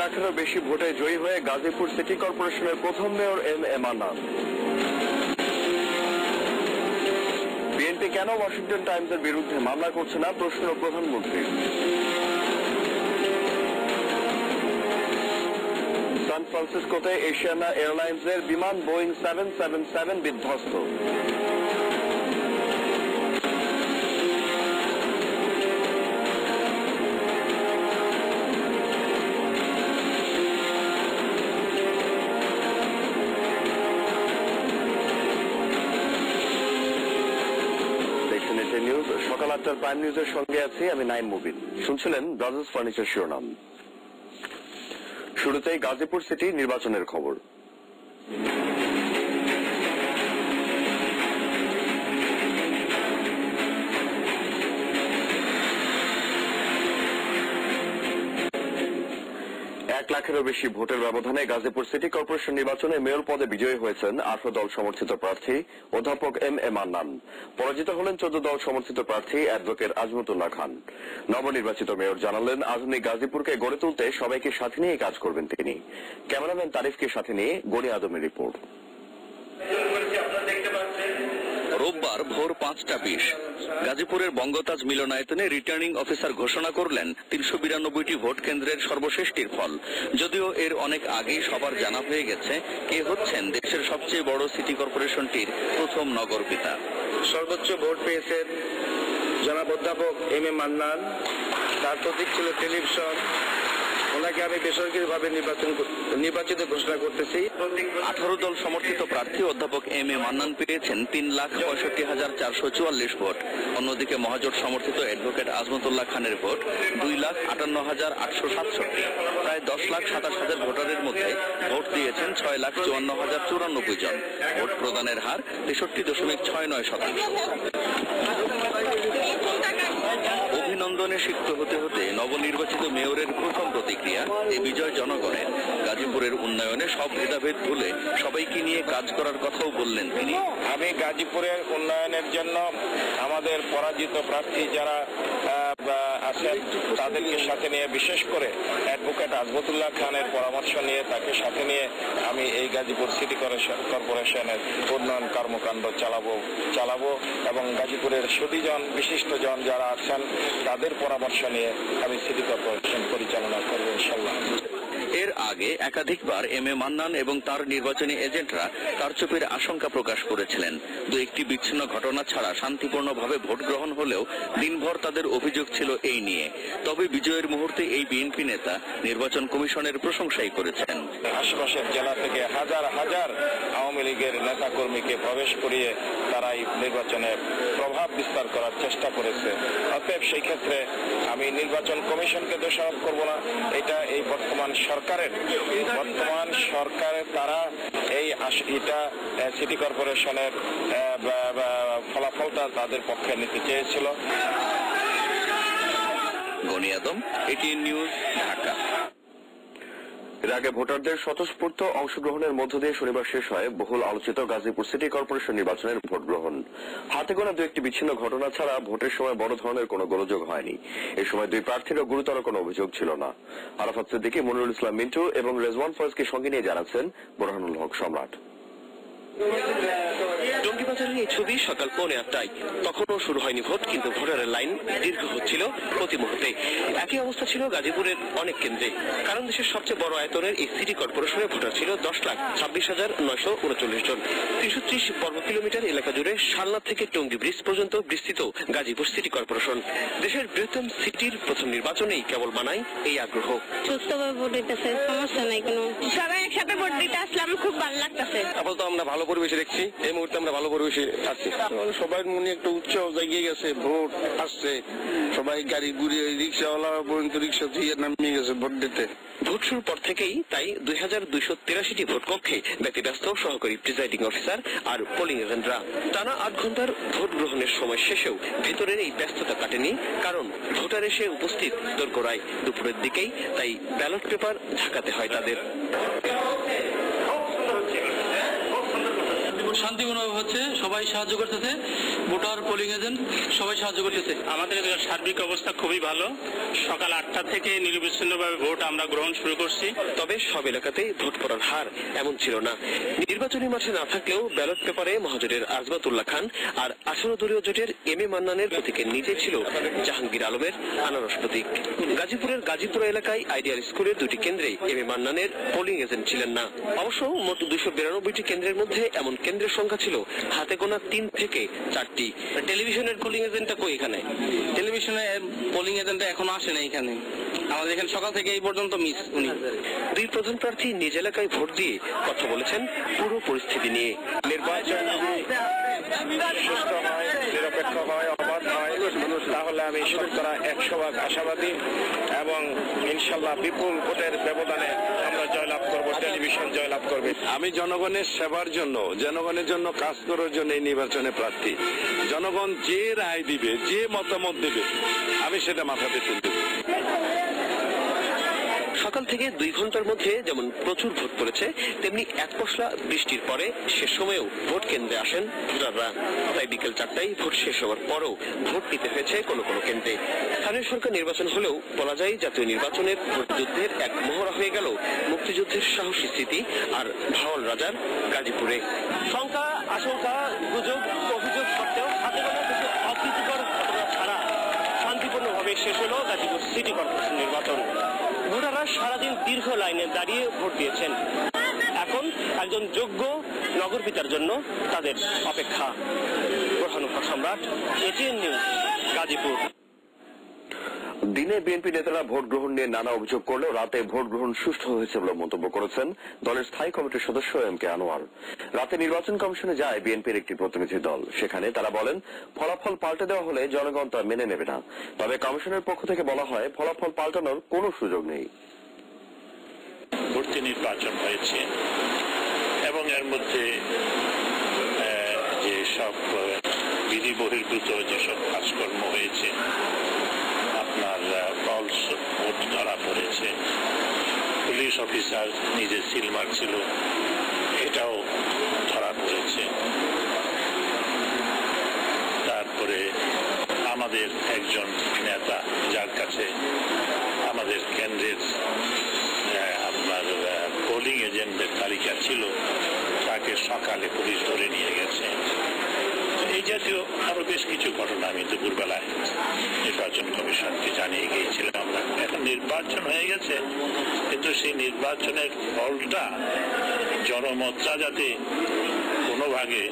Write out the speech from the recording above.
লাখেরও বেশি ভোটে জয়ী হয়ে গাজীপুর সিটি কর্পোরেশনের প্রথম mayor M A Mannan. BNP কেন ওয়াশিংটন টাইমসের বিরুদ্ধে মামলা করছে না, প্রশ্ন প্রধানমন্ত্রী। সান ফ্রান্সিসকোতে এশিয়ানা এয়ারলাইন্সের বিমান বোয়িং 777 বিধ্বস্ত। নিউজ সকাল 8টার প্রাইম নিউজের সঙ্গে আছি আমি নাইম মুবিন। শুনছিলেন ব্রাদার্স ফার্নিচার শিরোনাম। শুরুতেই গাজীপুর সিটি নির্বাচনের খবর। লাখেরও বেশি ভোটের ব্যবধানে গাজীপুর সিটি কর্পোরেশন নির্বাচনে মেয়র পদে বিজয়ী হয়েছেন 18 দল সমর্থিত প্রার্থী অধ্যাপক এম এ মান্নান। পরাজিত হলেন 14 দল সমর্থিত প্রার্থী অ্যাডভোকেট আজমতুল্লাহ খান। নবনির্বাচিত মেয়র জানালেন আধুনিক গাজীপুরকে গড়ে তুলতে সবাইকে সাথে নিয়ে কাজ করবেন তিনি। ক্যামেরাম্যান তারিফকে সাথে নিয়ে গনি আদমের রিপোর্ট। রোববার ভোর 5টা 20 গাজীপুরের বঙ্গতাজ মিলনায়তনে রিটার্নিং অফিসার ঘোষণা করলেন 392টি ভোট কেন্দ্রের সর্বশেষটির ফল। যদিও এর অনেক আগেই সবার জানা হয়ে গেছে কে হচ্ছেন দেশের সবচেয়ে বড় সিটি কর্পোরেশনটির প্রথম নগরপিতা। সর্বোচ্চ ভোট পেয়েছেন জনাব অধ্যাপক এম এ মান্নান। তার প্রতীক ছিল টেলিভিশন। ওনাকে আমি বেসরকারিভাবে নির্বাচিত ঘোষণা করতেছি। 18 দল সমর্থিত প্রার্থী অধ্যাপক এম এ মান্নান পেয়েছেন 3,65,444 ভোট। অন্যদিকে মহাজোট সমর্থিত অ্যাডভোকেট আজমতুল্লাহ খানের ভোট 2,58,867। প্রায় 10,27,000 ভোটারের মধ্যে ভোট দিয়েছেন 6,54,094 জন। ভোট প্রদানের হার 63.69%। অভিনন্দনে সিক্ত হতে হতে নবনির্বাচিত মেয়রের প্রথম প্রতিক্রিয়া এই বিজয় জনগণের। গাজীপুরের উন্নয়নে সব ভেদাভেদ ভুলে সবাইকে নিয়ে কাজ করার কথাও বললেন তিনি। আমি গাজীপুরের উন্নয়নের জন্য আমাদের পরাজিত প্রার্থী যারা আছেন তাদেরকে সাথে নিয়ে, বিশেষ করে অ্যাডভোকেট আজমতুল্লাহ খানের পরামর্শ নিয়ে, তাকে সাথে নিয়ে আমি এই গাজীপুর সিটি কর্পোরেশনের উন্নয়ন কর্মকাণ্ড চালাবো এবং গাজীপুরের সুদীজন বিশিষ্টজন যারা আছেন তাদের পরামর্শ নিয়ে আমি সিটি কর্পোরেশন পরিচালনা করবো ইনশাআল্লাহ। এর আগে একাধিকবার এম এ মান্নান এবং তার নির্বাচনী এজেন্টরা কারচুপির আশঙ্কা প্রকাশ করেছিলেন। দু একটি বিচ্ছিন্ন ঘটনা ছাড়া শান্তিপূর্ণভাবে ভোট গ্রহণ হলেও দিনভর তাদের অভিযোগ ছিল এই নিয়ে। তবে বিজয়ের মুহূর্তে এই বিএনপি নেতা নির্বাচন কমিশনের প্রশংসাই করেছেন। আশেপাশের জেলা থেকে হাজার হাজার আওয়ামী লীগের নেতা কর্মীকে প্রবেশ করিয়ে তারাই নির্বাচনে প্রভাব বিস্তার করার চেষ্টা করেছে। অতএব সেই ক্ষেত্রে আমি নির্বাচন কমিশনকে দোষারোপ করব না। এটা এই বর্তমান সরকারের তারা এটা সিটি কর্পোরেশনের ফলাফলটা তাদের পক্ষে নিতে চেয়েছিল। গনি আদম, এটিএন নিউজ, ঢাকা। এর আগে ভোটারদের স্বতঃস্ফূর্ত অংশগ্রহণের মধ্য দিয়ে শনিবার শেষ হয় বহুল আলোচিত গাজীপুর সিটি কর্পোরেশন নির্বাচনের ভোট গ্রহণ। হাতে গোনা দু একটি বিচ্ছিন্ন ঘটনা ছাড়া ভোটের সময় বড় ধরনের কোনো গোলযোগ হয়নি। এই সময় দুই প্রার্থীরও গুরুতর কোনো অভিযোগ ছিল না। আরাফাত সিদ্দিকী, মনিরুল ইসলাম মিন্টু এবং রেজওয়ান ফয়েজকে সঙ্গে নিয়ে জানাচ্ছেন বোরহানুল হক সম্রাট। টঙ্গীবাজারের এই ছবি সকাল 8:15টায়। তখনও শুরু হয়নি ভোট, কিন্তু ভোটারের লাইন দীর্ঘ হচ্ছিল প্রতি মুহূর্তে। একই অবস্থা ছিল গাজীপুরের অনেক কেন্দ্রে, কারণ দেশের সবচেয়ে বড় আয়তনের এই সিটি কর্পোরেশনের ভোটার ছিল 10,26,939 জন। 330 বর্গ কিলোমিটার এলাকা জুড়ে শালনা থেকে টঙ্গী ব্রিজ পর্যন্ত বিস্তৃত গাজীপুর সিটি কর্পোরেশন। দেশের বৃহত্তম সিটির প্রথম নির্বাচনেই কেবল মানায় এই আগ্রহ। সুস্থভাবে ভোট দিতেছে, সমস্যা নাই কোনো। সবাই একসাথে ভোট দিতে আসলাম, খুব ভালো লাগতেছে। আপাতত আমরা ভালো পরিবেশে দেখছি, এই মুহূর্তে আমরা ভালো পরিবেশে আছি। সবাই মনে একটা উৎসাহ জাগিয়ে গেছে, ভোট আসছে। সবাই গাড়ি ঘুরিয়ে রিক্সাওয়ালা পর্যন্ত রিক্সা দিয়ে নামিয়ে গেছে ভোট দিতে। ভোট শুরুর পর থেকেই তাই 2,283টি ভোট কক্ষে ব্যতিব্যস্ত সহকারী প্রিজাইডিং অফিসার আর পোলিং এজেন্টরা। টানা 8 ঘন্টার ভোট গ্রহণের সময় শেষেও ভেতরের এই ব্যস্ততা কাটেনি, কারণ ভোটার এসে উপস্থিত দোরগোড়ায় দুপুরের দিকেই, তাই ব্যালট পেপার ঝাঁকাতে হয় তাদের। শান্তিপূর্ণভাবে হচ্ছে, সবাই সাহায্য করতেছে, ভোটার পোলিং এজেন্ট সবাই সাহায্য করতেছে। আমাদের সার্বিক অবস্থা খুবই ভালো। সকাল 8টা থেকে নিরবিচ্ছিন্নভাবে ভোট আমরা গ্রহণ শুরু করছি। তবে সব এলাকাতেই ভোট পড়ার হার এমন ছিল না। নির্বাচনী মাঠে না থাকলেও ব্যালট পেপারে মহাজোটের আজমাতুল্লাহ খান আর 18 দলীয় জোটের এম এ মান্নানের প্রতীকের নিচে ছিল জাহাঙ্গীর আলমের আনারস প্রতীক। গাজীপুরের গাজীপুর এলাকায় আইডিয়াল স্কুলের 2টি কেন্দ্রে এম এ মান্নানের পোলিং এজেন্ট ছিলেন না। অবশ্য মোট 292টি কেন্দ্রের মধ্যে এমন কেন্দ্রের সংখ্যা ছিল হাতে গোনা 3 থেকে 4টি। টেলিভিশনের পোলিং এজেন্টটা কই এখানে? টেলিভিশনে পোলিং এজেন্ট এখনো আসে না এখানে, আমাদের এখানে সকাল থেকে এই পর্যন্ত মিস। উনি 2 প্রধান প্রার্থী নিজ এলাকায় ভোট দিয়ে কথা বলেছেন পুরো পরিস্থিতি নিয়ে। নির্বাচন সুস্থ হয়, নিরপেক্ষ হয়, অবাধ হয়, তাহলে আমি শতকরা 100% আশাবাদী এবং ইনশাল্লাহ বিপুল ভোটের ব্যবধানে আমরা জয়লাভ করব, টেলিভিশন জয়লাভ করবে। আমি জনগণের সেবার জন্য, জনগণের জন্য কাজ করার জন্য এই নির্বাচনে প্রার্থী। জনগণ যে রায় দিবে, যে মতামত দেবে, আমি সেটা মাথা পেতে দেব। সকাল থেকে 2 ঘন্টার মধ্যে যেমন প্রচুর ভোট পড়েছে, তেমনি এক পশলা বৃষ্টির পরে শেষ সময়েও ভোট কেন্দ্রে আসেন ভোটাররা। তাই বিকেল 4টায় ভোট শেষ হওয়ার পরও ভোট নিতে হয়েছে কোনো কোনো কেন্দ্রে। স্থানীয় সরকার নির্বাচন হলেও বলা যায় জাতীয় নির্বাচনের ভোট যুদ্ধের এক মহড়া হয়ে গেল মুক্তিযুদ্ধের সাহসী স্মৃতি আর ভাওয়াল রাজার গাজীপুরে। শঙ্কা, আশঙ্কা, গুজব, অভিযোগ সত্ত্বেও হাতে গোনা কিছু অপ্রীতিকর ঘটনা ছাড়া শান্তিপূর্ণভাবে শেষ হলো গাজীপুর সিটি কর্পোরেশন নির্বাচন। ভোটাররা সারাদিন দীর্ঘ লাইনে দাঁড়িয়ে ভোট দিয়েছেন। এখন একজন যোগ্য নগর পিতার জন্য তাদের অপেক্ষা। প্রধানমন্ত্রী সম্রাট, এটিএন নিউজ, গাজীপুর। দিনে বিএনপি নেতারা ভোট গ্রহণ নিয়ে নানা অভিযোগ করলেও রাতে ভোট গ্রহণ সুষ্ঠু হয়েছে বলে মন্তব্য করেছেন দলের স্থায়ী কমিটির সদস্য এম কে আনোয়ার। রাতে নির্বাচন কমিশনে যায় বিএনপির একটি প্রতিনিধি দল। সেখানে তারা বলেন, ফলাফল পাল্টে দেওয়া হলে জনগণ তা মেনে নেবে না। তবে কমিশনের পক্ষ থেকে বলা হয়, ফলাফল পাল্টানোর কোনো সুযোগ নেই। ভর্তি নির্বাচন হয়েছে এবং এর মধ্যে যে সব বিধি বহির্ভূত যেসব কাজকর্ম হয়েছে, আপনার ফলস ভোট ধরা পড়েছে, পুলিশ অফিসার নিজে সিল মারছিল, এটাও ধরা পড়েছে। তারপরে আমাদের একজন নেতা, যার কাছে আমাদের কেন্দ্রের আপনার পোলিং এজেন্টদের তালিকা ছিল, তাকে সকালে পুলিশ ধরে নিয়ে গেছে। এই জাতীয় আরো বেশ কিছু ঘটনা আমি দুপুরবেলায় নির্বাচন কমিশনকে জানিয়ে গিয়েছিলাম। আমরা এখন নির্বাচন হয়ে গেছে, কিন্তু সেই নির্বাচনের ফলটা জনমতটা যাতে কোনো ভাগে